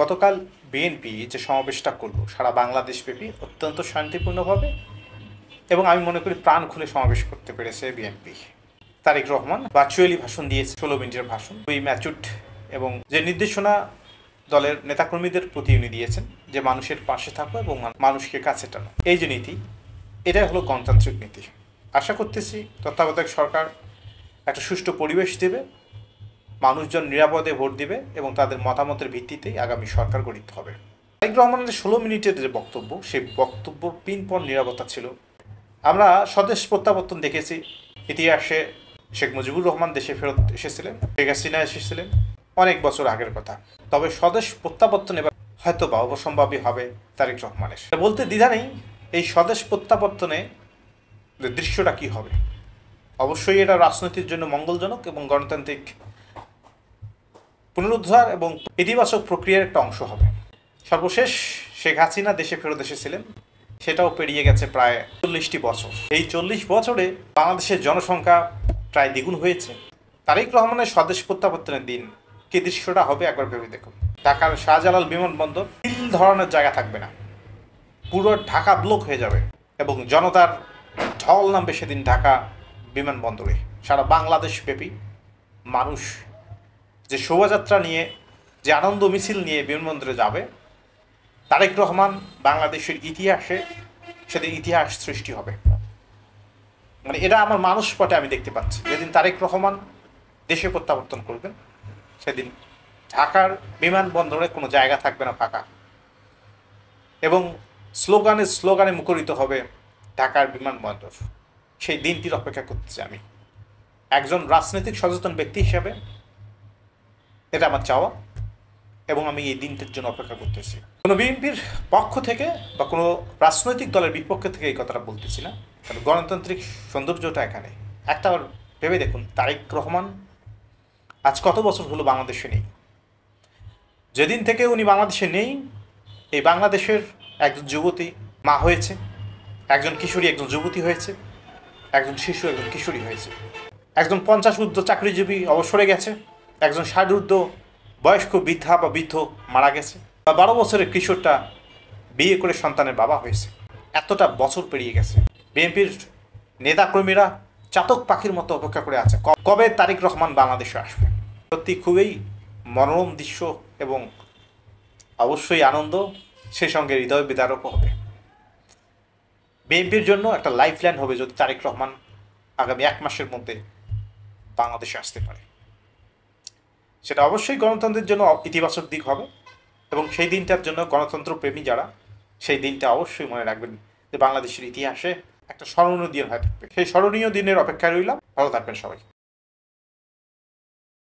গতকাল বিএনপি যে সমাবেশটা করলো সারা বাংলাদেশব্যাপী অত্যন্ত শান্তিপূর্ণভাবে এবং আমি মনে করি প্রাণ খুলে সমাবেশ করতে পেরেছে বিএনপি। তারেক রহমান ভার্চুয়ালি ভাষণ দিয়েছে, 16 মিনিটের ভাষণ, খুবই ম্যাচুরড এবং যে নির্দেশনা দলের নেতাকর্মীদের প্রতি উনি দিয়েছেন যে মানুষের পাশে থাকো এবং মানুষকে কাছে টানো, এই যে নীতি, এটাই হলো গণতান্ত্রিক নীতি। আশা করতেছি তত্ত্বাবধায়ক সরকার একটা সুষ্ঠু পরিবেশ দেবে, মানুষজন নিরাপদে ভোট দিবে এবং তাদের মতামতের ভিত্তিতেই আগামী সরকার গঠিত হবে। তারেক রহমানের 16 মিনিটের যে বক্তব্য, সেই বক্তব্য পিনপয়েন্ট নিরাপত্তা ছিল। আমরা স্বদেশ প্রত্যাবর্তন দেখেছি, ইতিহাসে শেখ মুজিবুর রহমান দেশে ফেরত এসেছিলেন, শেখ হাসিনা এসেছিলেন, অনেক বছর আগের কথা। তবে স্বদেশ প্রত্যাবর্তন এবার হয়তো বা অবসম্ভাবী হবে তারেক রহমানের। বলতে দ্বিধা নেই এই স্বদেশ প্রত্যাবর্তনে দৃশ্যটা কি হবে। অবশ্যই এটা রাজনীতির জন্য মঙ্গলজনক এবং গণতান্ত্রিক পুনরুদ্ধার এবং ইতিবাচক প্রক্রিয়ার একটা অংশ হবে। সর্বশেষ শেখ হাসিনা দেশে ফেরত এসেছিলেন, সেটাও পেরিয়ে গেছে প্রায় 40টি বছর। এই 40 বছরে বাংলাদেশের জনসংখ্যা প্রায় দ্বিগুণ হয়েছে। তারেক রহমানের স্বদেশ প্রত্যাবর্তনের দিন কি দৃশ্যটা হবে একবার ভেবে দেখুন। ঢাকার শাহজালাল বিমানবন্দর তিল ধরনের জায়গা থাকবে না, পুরো ঢাকা ব্লক হয়ে যাবে এবং জনতার ঢল নামবে সেদিন ঢাকা বিমানবন্দরে। সারা বাংলাদেশ ব্যাপী মানুষ যে শোভাযাত্রা নিয়ে, যে আনন্দ মিছিল নিয়ে বিমানবন্দরে যাবে, তারেক রহমান বাংলাদেশের ইতিহাসে সেদিন ইতিহাস সৃষ্টি হবে। মানে এটা আমার মানসপটে আমি দেখতে পাচ্ছি। যেদিন তারেক রহমান দেশে প্রত্যাবর্তন করবেন, সেদিন ঢাকার বিমানবন্দরে কোনো জায়গা থাকবে না ফাঁকা এবং স্লোগানে স্লোগানে মুখরিত হবে ঢাকার বিমানবন্দর। সেই দিনটির অপেক্ষা করতেছি আমি একজন রাজনৈতিক সচেতন ব্যক্তি হিসেবে। এটা আমার চাওয়া এবং আমি এই দিনটির জন্য অপেক্ষা করতেছি। কোনো বিএনপির পক্ষ থেকে বা কোনো রাজনৈতিক দলের বিপক্ষে থেকে এই কথাটা বলতেছি না, কারণ গণতান্ত্রিক সৌন্দর্যটা এখানে। একটা ভেবে দেখুন, তারেক রহমান আজ কত বছর হলো বাংলাদেশে নেই। যেদিন থেকে উনি বাংলাদেশে নেই, এই বাংলাদেশের একজন যুবতী মা হয়েছে, একজন কিশোরী একজন যুবতী হয়েছে, একজন শিশু একজন কিশোরী হয়েছে, একজন 50 ঊর্ধ্ব চাকরিজীবী অবসরে গেছে, একজন 60 ঊর্ধ্ব বয়স্ক বৃদ্ধা বা বৃদ্ধ মারা গেছে, বা 12 বছরের কিশোরটা বিয়ে করে সন্তানের বাবা হয়েছে। এতটা বছর পেরিয়ে গেছে। বিএনপির নেতাকর্মীরা চাতক পাখির মতো অপেক্ষা করে আছে কবে তারেক রহমান বাংলাদেশে আসবে। সত্যি খুবই মনোরম দৃশ্য এবং অবশ্যই আনন্দ, সেই সঙ্গে হৃদয় বিদারকও হবে। বিএনপির জন্য একটা লাইফ লাইন হবে যদি তারেক রহমান আগামী 1 মাসের মধ্যে বাংলাদেশে আসতে পারে। সেটা অবশ্যই গণতন্ত্রের জন্য ইতিবাচক দিক হবে এবং সেই দিনটার জন্য গণতন্ত্র প্রেমী যারা, সেই দিনটা অবশ্যই মনে রাখবেন যে বাংলাদেশের ইতিহাসে একটা স্মরণীয় দিন হয়ে থাকবে। সেই স্মরণীয় দিনের অপেক্ষায় রইলাম। ভালো থাকবেন সবাই।